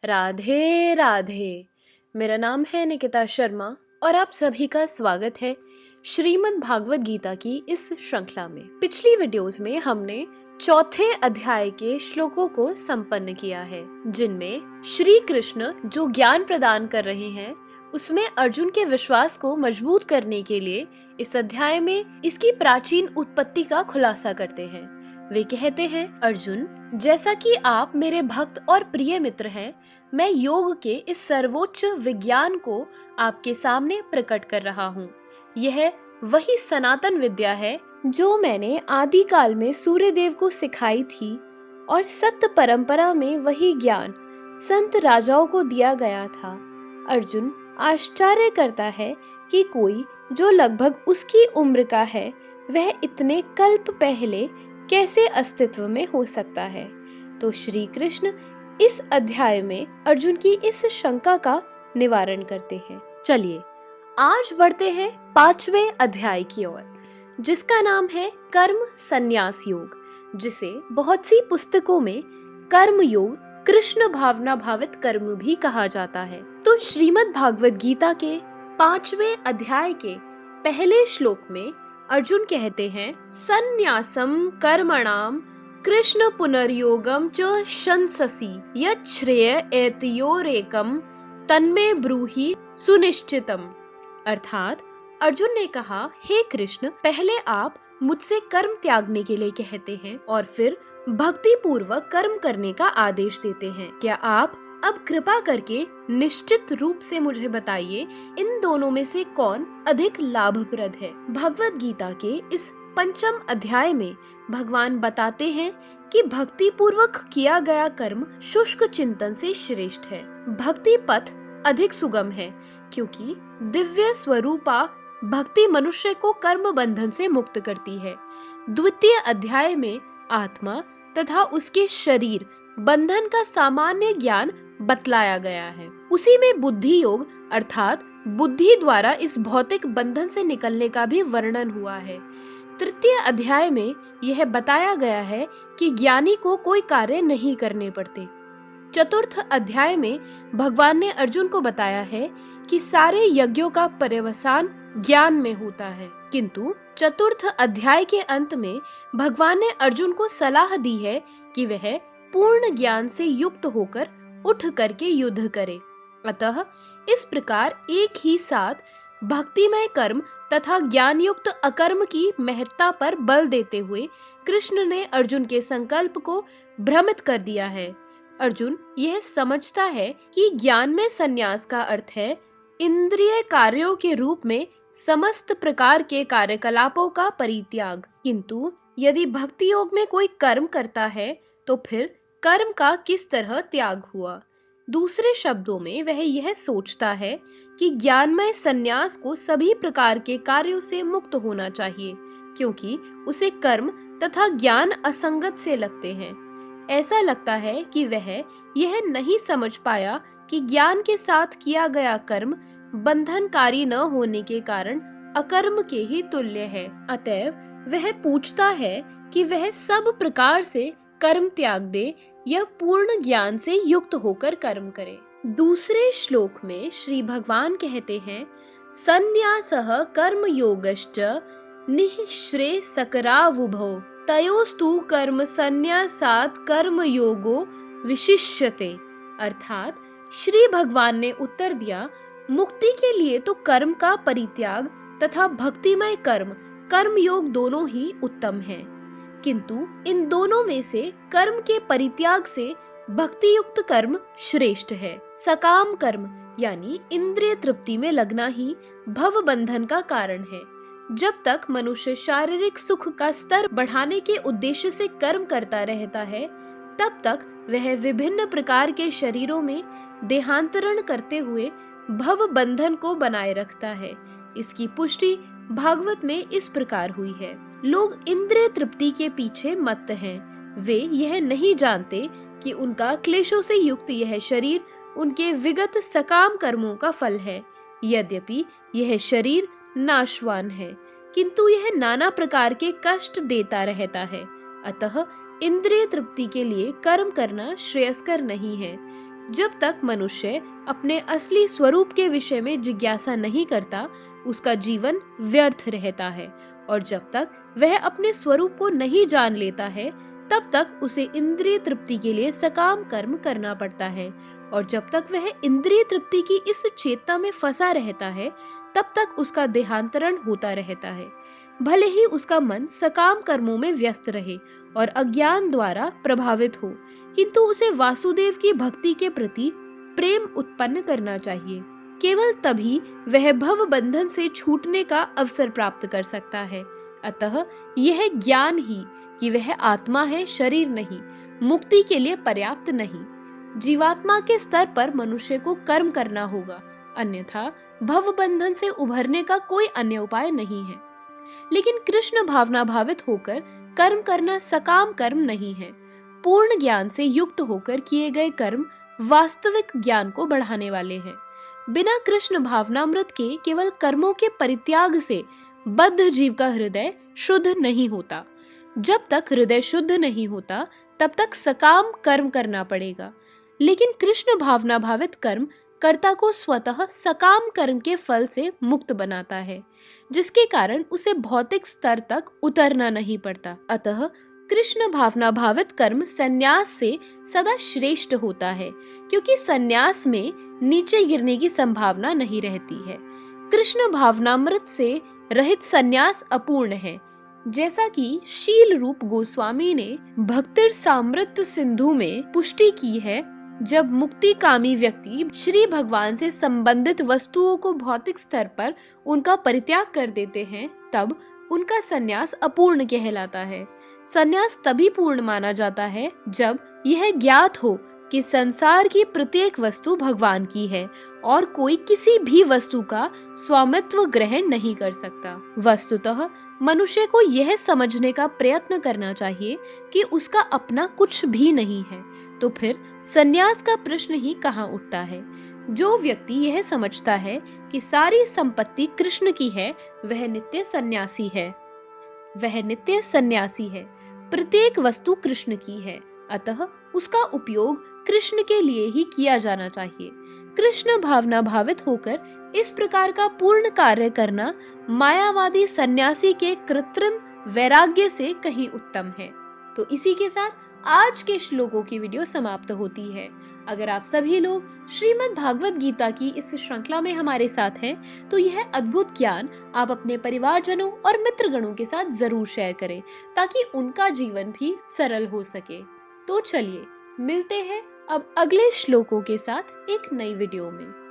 राधे राधे। मेरा नाम है निकिता शर्मा और आप सभी का स्वागत है श्रीमद् भागवत गीता की इस श्रृंखला में। पिछली वीडियोस में हमने चौथे अध्याय के श्लोकों को संपन्न किया है, जिनमें श्री कृष्ण जो ज्ञान प्रदान कर रहे हैं उसमें अर्जुन के विश्वास को मजबूत करने के लिए इस अध्याय में इसकी प्राचीन उत्पत्ति का खुलासा करते हैं। वे कहते हैं, अर्जुन, जैसा कि आप मेरे भक्त और प्रिय मित्र हैं, मैं योग के इस सर्वोच्च विज्ञान को आपके सामने प्रकट कर रहा हूँ। यह वही सनातन विद्या है जो मैंने आदि काल में सूर्य देव को सिखाई थी और सत्य परंपरा में वही ज्ञान संत राजाओं को दिया गया था। अर्जुन आश्चर्य करता है कि कोई जो लगभग उसकी उम्र का है वह इतने कल्प पहले कैसे अस्तित्व में हो सकता है। तो श्री कृष्ण इस अध्याय में अर्जुन की इस शंका का निवारण करते हैं। चलिए आज बढ़ते हैं 5वें अध्याय की ओर, जिसका नाम है कर्म संन्यास योग, जिसे बहुत सी पुस्तकों में कर्म योग, कृष्ण भावना भावित कर्म भी कहा जाता है। तो श्रीमद् भागवत गीता के 5वें अध्याय के पहले श्लोक में अर्जुन कहते हैं, संन्यासम कर्मणाम कृष्ण पुनर्योगम च शंससि यत् श्रेय एतयोरेकम तन्मे ब्रूहि सुनिश्चितम। अर्थात अर्जुन ने कहा, हे कृष्ण, पहले आप मुझसे कर्म त्यागने के लिए कहते हैं और फिर भक्ति पूर्वक कर्म करने का आदेश देते हैं। क्या आप अब कृपा करके निश्चित रूप से मुझे बताइए, इन दोनों में से कौन अधिक लाभप्रद है। भगवत गीता के इस 5वें अध्याय में भगवान बताते हैं कि भक्ति पूर्वक किया गया कर्म शुष्क चिंतन से श्रेष्ठ है। भक्ति पथ अधिक सुगम है क्योंकि दिव्य स्वरूपा भक्ति मनुष्य को कर्म बंधन से मुक्त करती है। द्वितीय अध्याय में आत्मा तथा उसके शरीर बंधन का सामान्य ज्ञान बतलाया गया है। उसी में बुद्धि योग अर्थात बुद्धि द्वारा इस भौतिक बंधन से निकलने का भी वर्णन हुआ है। तृतीय अध्याय में यह बताया गया है कि ज्ञानी को कोई कार्य नहीं करने पड़ते। चतुर्थ अध्याय में भगवान ने अर्जुन को बताया है कि सारे यज्ञों का पर्यवसान ज्ञान में होता है, किंतु चतुर्थ अध्याय के अंत में भगवान ने अर्जुन को सलाह दी है कि वह पूर्ण ज्ञान से युक्त होकर उठ करके युद्ध करे। अतः इस प्रकार एक ही साथ भक्तिमय कर्म तथा ज्ञान युक्त अकर्म की महत्ता पर बल देते हुए कृष्ण ने अर्जुन के संकल्प को भ्रमित कर दिया है। अर्जुन यह समझता है कि ज्ञान में संन्यास का अर्थ है इंद्रिय कार्यों के रूप में समस्त प्रकार के कार्यकलापों का परित्याग, किंतु यदि भक्ति योग में कोई कर्म करता है तो फिर कर्म का किस तरह त्याग हुआ। दूसरे शब्दों में वह यह सोचता है कि ज्ञानमय संन्यास को सभी प्रकार के कार्यों से मुक्त होना चाहिए, क्योंकि उसे कर्म तथा ज्ञान असंगत से लगते हैं। ऐसा लगता है कि वह यह नहीं समझ पाया कि ज्ञान के साथ किया गया कर्म बंधनकारी न होने के कारण अकर्म के ही तुल्य है। अतएव वह पूछता है कि वह सब प्रकार से कर्म त्याग दे या पूर्ण ज्ञान से युक्त होकर कर्म करे। दूसरे श्लोक में श्री भगवान कहते हैं, संन्यासः कर्म योगश्च निःश्रेय सकरावुभौ तयोस्तु कर्म संन्यासात् कर्म योगो विशिष्यते। अर्थात श्री भगवान ने उत्तर दिया, मुक्ति के लिए तो कर्म का परित्याग तथा भक्तिमय कर्म कर्म योग दोनों ही उत्तम हैं, किंतु इन दोनों में से कर्म के परित्याग से भक्ति युक्त कर्म श्रेष्ठ है। सकाम कर्म यानी इंद्रिय तृप्ति में लगना ही भव बंधन का कारण है। जब तक मनुष्य शारीरिक सुख का स्तर बढ़ाने के उद्देश्य से कर्म करता रहता है, तब तक वह विभिन्न प्रकार के शरीरों में देहांतरण करते हुए भव बंधन को बनाए रखता है। इसकी पुष्टि भागवत में इस प्रकार हुई है, लोग इंद्रिय तृप्ति के पीछे मत्त हैं। वे यह नहीं जानते कि उनका क्लेशों से युक्त यह शरीर उनके विगत सकाम कर्मों का फल है। यद्यपि यह शरीर नाशवान है, किंतु यह नाना प्रकार के कष्ट देता रहता है। अतः इंद्रिय तृप्ति के लिए कर्म करना श्रेयस्कर नहीं है। जब तक मनुष्य अपने असली स्वरूप के विषय में जिज्ञासा नहीं करता, उसका जीवन व्यर्थ रहता है। और जब तक वह अपने स्वरूप को नहीं जान लेता है, तब तक उसे इंद्रिय तृप्ति के लिए सकाम कर्म करना पड़ता है। और जब तक वह इंद्रिय तृप्ति की इस चेतना में फंसा रहता है, तब तक उसका देहांतरण होता रहता है। भले ही उसका मन सकाम कर्मों में व्यस्त रहे और अज्ञान द्वारा प्रभावित हो, किंतु उसे वासुदेव की भक्ति के प्रति प्रेम उत्पन्न करना चाहिए। केवल तभी वह भव बंधन से छूटने का अवसर प्राप्त कर सकता है। अतः यह ज्ञान ही कि वह आत्मा है, शरीर नहीं, मुक्ति के लिए पर्याप्त नहीं। जीवात्मा के स्तर पर मनुष्य को कर्म करना होगा, अन्यथा भव बंधन से उभरने का कोई अन्य उपाय नहीं है। लेकिन कृष्ण भावना भावित होकर कर्म करना सकाम कर्म नहीं है। पूर्ण ज्ञान से युक्त होकर किए गए कर्म वास्तविक ज्ञान को बढ़ाने वाले हैं। बिना कृष्ण भावनामृत के केवल कर्मों के परित्याग से बद्ध जीव का हृदय शुद्ध नहीं होता। जब तक हृदय शुद्ध नहीं होता, तब तक सकाम कर्म करना पड़ेगा। लेकिन कृष्ण भावना भावित कर्म कर्ता को स्वतः सकाम कर्म के फल से मुक्त बनाता है, जिसके कारण उसे भौतिक स्तर तक उतरना नहीं पड़ता। अतः कृष्ण भावना भावित कर्म संन्यास से सदा श्रेष्ठ होता है, क्योंकि संन्यास में नीचे गिरने की संभावना नहीं रहती है। कृष्ण भावनामृत से रहित संन्यास अपूर्ण है, जैसा कि शील रूप गोस्वामी ने भक्तिर सामृत सिंधु में पुष्टि की है। जब मुक्ति कामी व्यक्ति श्री भगवान से संबंधित वस्तुओं को भौतिक स्तर पर उनका परित्याग कर देते हैं, तब उनका संन्यास अपूर्ण कहलाता है। संन्यास तभी पूर्ण माना जाता है जब यह ज्ञात हो कि संसार की प्रत्येक वस्तु भगवान की है और कोई किसी भी वस्तु का स्वामित्व ग्रहण नहीं कर सकता। वस्तुतः मनुष्य को यह समझने का प्रयत्न करना चाहिए कि उसका अपना कुछ भी नहीं है, तो फिर संन्यास का प्रश्न ही कहाँ उठता है। जो व्यक्ति यह समझता है कि सारी संपत्ति कृष्ण की है, वह नित्य सन्यासी है। प्रत्येक वस्तु कृष्ण की है, अतः उसका उपयोग कृष्ण के लिए ही किया जाना चाहिए। कृष्ण भावना भावित होकर इस प्रकार का पूर्ण कार्य करना मायावादी सन्यासी के कृत्रिम वैराग्य से कहीं उत्तम है। तो इसी के साथ आज के श्लोकों की वीडियो समाप्त होती है। अगर आप सभी लोग श्रीमद् भागवत गीता की इस श्रृंखला में हमारे साथ हैं, तो यह अद्भुत ज्ञान आप अपने परिवारजनों और मित्रगणों के साथ जरूर शेयर करें, ताकि उनका जीवन भी सरल हो सके। तो चलिए मिलते हैं अब अगले श्लोकों के साथ एक नई वीडियो में।